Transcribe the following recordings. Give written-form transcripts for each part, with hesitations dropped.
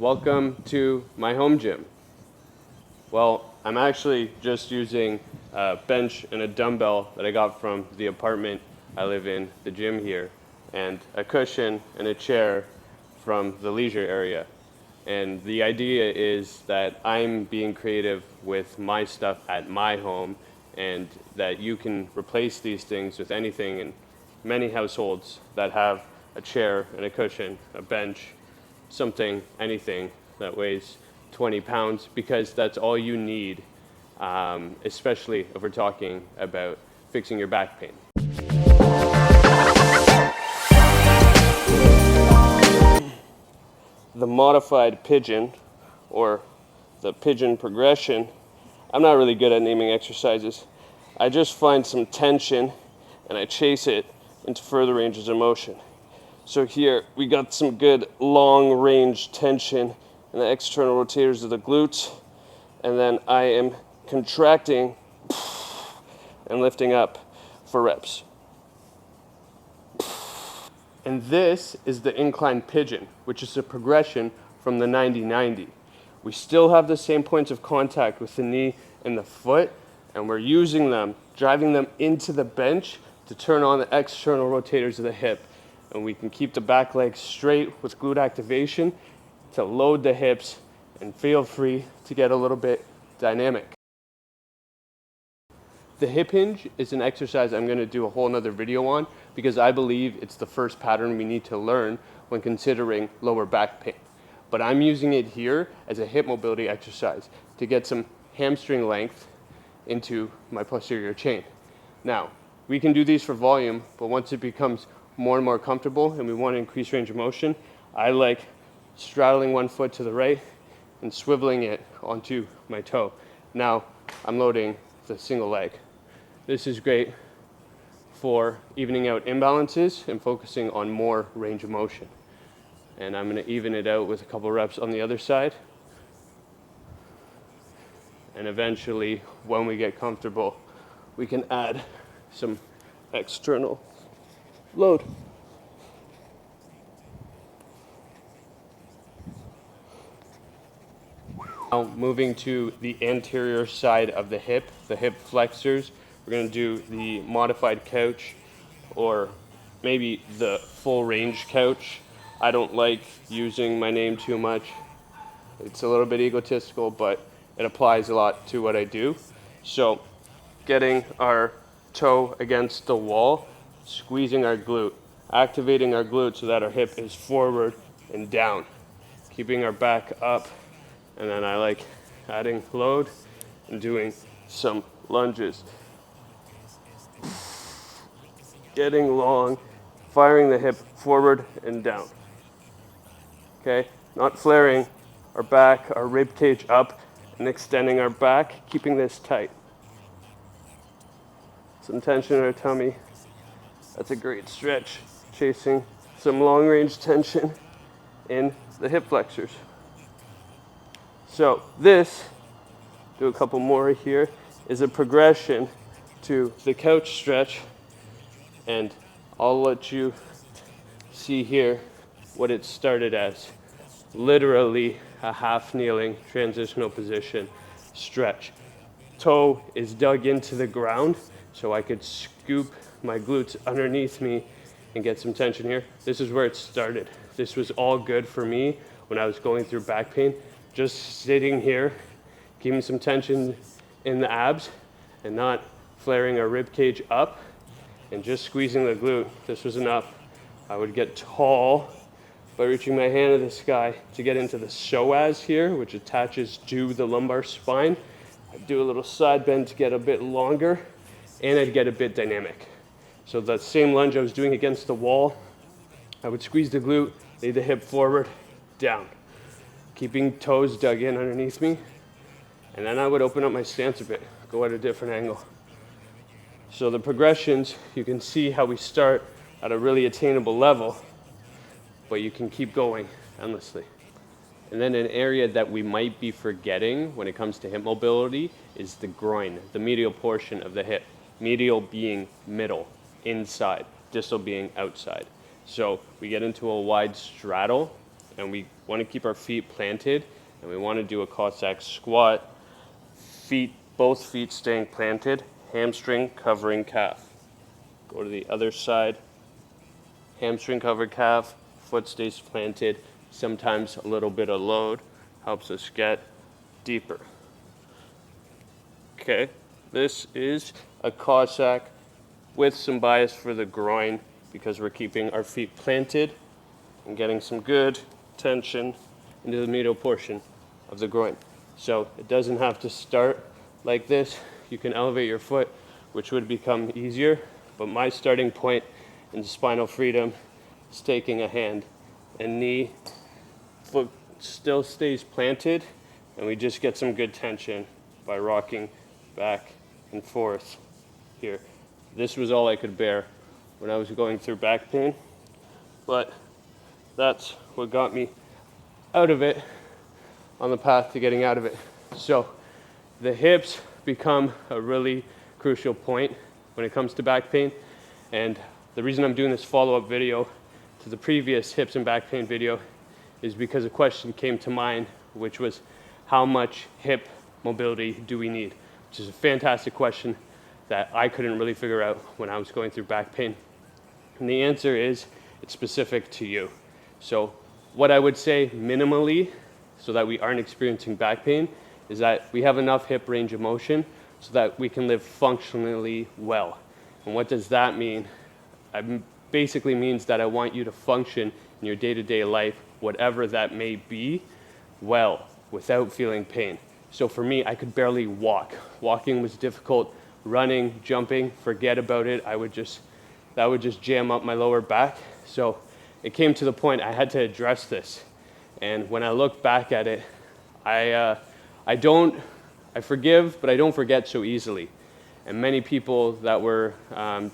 Welcome to my home gym. Well, I'm actually just using a bench and a dumbbell that I got from the apartment I live in, the gym here, and a cushion and a chair from the leisure area. And the idea is that I'm being creative with my stuff at my home, and that you can replace these things with anything in many households that have a chair and a cushion, a bench, something, anything that weighs 20 pounds, because that's all you need, especially if we're talking about fixing your back pain. The modified pigeon, or the pigeon progression, I'm not really good at naming exercises. I just find some tension and I chase it into further ranges of motion. So here we got some good long range tension in the external rotators of the glutes, and then I am contracting and lifting up for reps. And this is the incline pigeon, which is a progression from the 90-90. We still have the same points of contact with the knee and the foot, and we're using them, driving them into the bench to turn on the external rotators of the hip. And we can keep the back leg straight with glute activation to load the hips and feel free to get a little bit dynamic. The hip hinge is an exercise I'm going to do a whole nother video on, because I believe it's the first pattern we need to learn when considering lower back pain. But I'm using it here as a hip mobility exercise to get some hamstring length into my posterior chain. Now, we can do these for volume, but once it becomes more and more comfortable and we want to increase range of motion, I like straddling one foot to the right and swiveling it onto my toe. Now I'm loading the single leg. This is great for evening out imbalances and focusing on more range of motion. And I'm going to even it out with a couple reps on the other side. And eventually, when we get comfortable, we can add some external load. Now moving to the anterior side of the hip flexors, we're going to do the modified couch, or maybe the full range couch. I don't like using my name too much. It's a little bit egotistical, but it applies a lot to what I do. So getting our toe against the wall, squeezing our glute, activating our glute so that our hip is forward and down, keeping our back up, and then I like adding load and doing some lunges. Getting long, firing the hip forward and down. Okay, not flaring our back, our rib cage up, and extending our back, keeping this tight. Some tension in our tummy. That's a great stretch. Chasing some long range tension in the hip flexors. So this, do a couple more here, is a progression to the couch stretch, and I'll let you see here what it started as. Literally a half kneeling transitional position stretch. Toe is dug into the ground so I could scoop my glutes underneath me and get some tension here. This is where it started. This was all good for me when I was going through back pain. Just sitting here, keeping some tension in the abs and not flaring our rib cage up and just squeezing the glute. This was enough. I would get tall by reaching my hand to the sky to get into the psoas here, which attaches to the lumbar spine. I'd do a little side bend to get a bit longer, and I'd get a bit dynamic. So that same lunge I was doing against the wall, I would squeeze the glute, lay the hip forward, down, keeping toes dug in underneath me, and then I would open up my stance a bit, go at a different angle. So the progressions, you can see how we start at a really attainable level, but you can keep going endlessly. And then an area that we might be forgetting when it comes to hip mobility is the groin, the medial portion of the hip. Medial being middle, inside, distal being outside. So we get into a wide straddle and we want to keep our feet planted, and we want to do a Cossack squat, both feet staying planted, hamstring covering calf. Go to the other side, hamstring covered calf, foot stays planted. Sometimes a little bit of load helps us get deeper. Okay, this is a Cossack with some bias for the groin because we're keeping our feet planted and getting some good tension into the medial portion of the groin. So it doesn't have to start like this. You can elevate your foot, which would become easier, but my starting point in spinal freedom is taking a hand and knee, foot still stays planted, and we just get some good tension by rocking back and forth here. This was all I could bear when I was going through back pain, but that's what got me out of it, on the path to getting out of it. So the hips become a really crucial point when it comes to back pain, and the reason I'm doing this follow-up video to the previous hips and back pain video is because a question came to mind, which was how much hip mobility do we need? Which is a fantastic question that I couldn't really figure out when I was going through back pain. And the answer is it's specific to you. So what I would say minimally, so that we aren't experiencing back pain, is that we have enough hip range of motion so that we can live functionally well. And what does that mean? It basically means that I want you to function in your day-to-day life, whatever that may be, well, without feeling pain. So for me, I could barely walk. Walking was difficult. Running, jumping, forget about it. That would just jam up my lower back. So it came to the point I had to address this. And when I look back at it, I forgive, but I don't forget so easily. And many people that were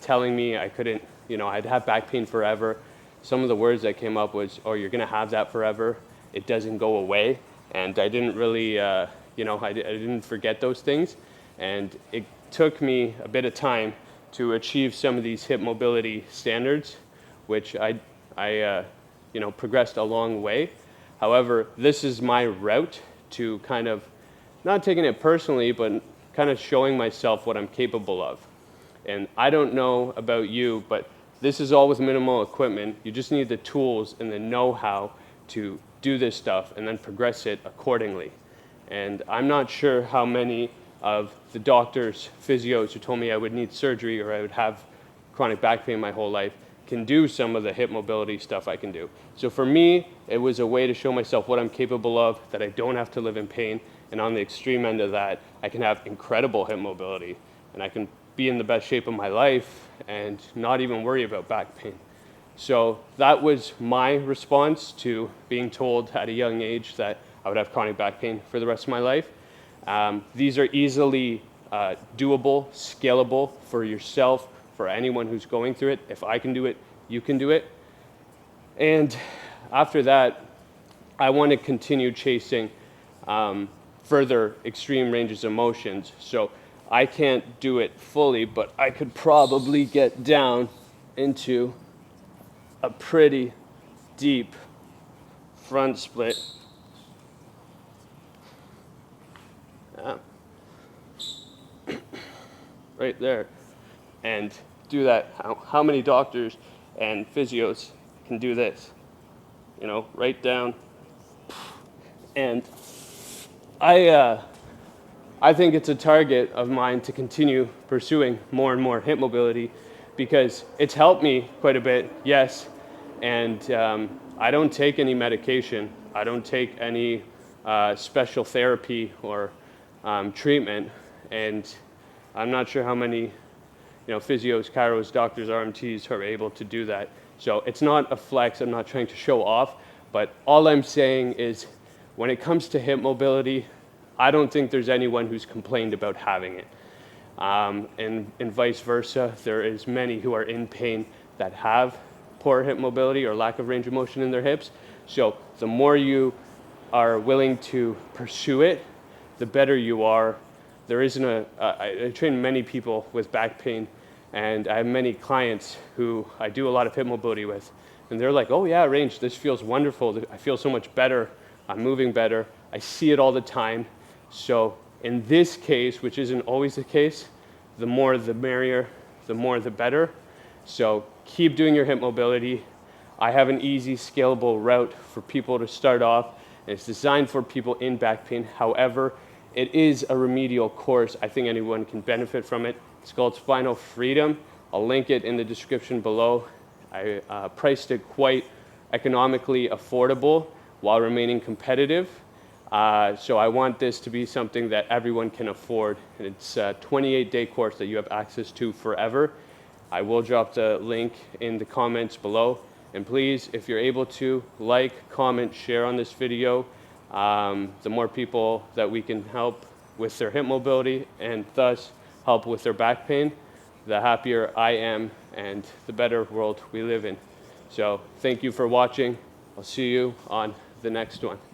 telling me I couldn't, I'd have back pain forever. Some of the words that came up was, oh, you're gonna have that forever. It doesn't go away. And I didn't really, I didn't forget those things. And it took me a bit of time to achieve some of these hip mobility standards, which I progressed a long way. However, this is my route to kind of, not taking it personally, but kind of showing myself what I'm capable of. And I don't know about you, but this is all with minimal equipment. You just need the tools and the know-how to do this stuff and then progress it accordingly. And I'm not sure how many of the doctors, physios who told me I would need surgery or I would have chronic back pain my whole life can do some of the hip mobility stuff I can do. So for me, it was a way to show myself what I'm capable of, that I don't have to live in pain. And on the extreme end of that, I can have incredible hip mobility and I can be in the best shape of my life and not even worry about back pain. So that was my response to being told at a young age that I would have chronic back pain for the rest of my life. These are easily doable, scalable for yourself, for anyone who's going through it. If I can do it, you can do it. And after that, I want to continue chasing further extreme ranges of motions. So I can't do it fully, but I could probably get down into a pretty deep front split. Right there, and do that. How many doctors and physios can do this? Right down. And I think it's a target of mine to continue pursuing more and more hip mobility because it's helped me quite a bit, yes. And I don't take any medication. I don't take any special therapy or treatment. And I'm not sure how many, physios, chiros, doctors, RMTs are able to do that. So it's not a flex. I'm not trying to show off, but all I'm saying is when it comes to hip mobility, I don't think there's anyone who's complained about having it. And vice versa, there is many who are in pain that have poor hip mobility or lack of range of motion in their hips. So the more you are willing to pursue it, the better you are. There isn't I train many people with back pain, and I have many clients who I do a lot of hip mobility with, and they're like, oh yeah, range, this feels wonderful. I feel so much better. I'm moving better. I see it all the time. So in this case, which isn't always the case, the more the merrier, the more the better. So keep doing your hip mobility. I have an easy, scalable route for people to start off. And it's designed for people in back pain. However, it is a remedial course. I think anyone can benefit from it. It's called Spinal Freedom. I'll link it in the description below. I priced it quite economically affordable while remaining competitive. So I want this to be something that everyone can afford. And it's a 28-day course that you have access to forever. I will drop the link in the comments below. And please, if you're able to, like, comment, share on this video. The more people that we can help with their hip mobility and thus help with their back pain, the happier I am and the better world we live in. So thank you for watching. I'll see you on the next one.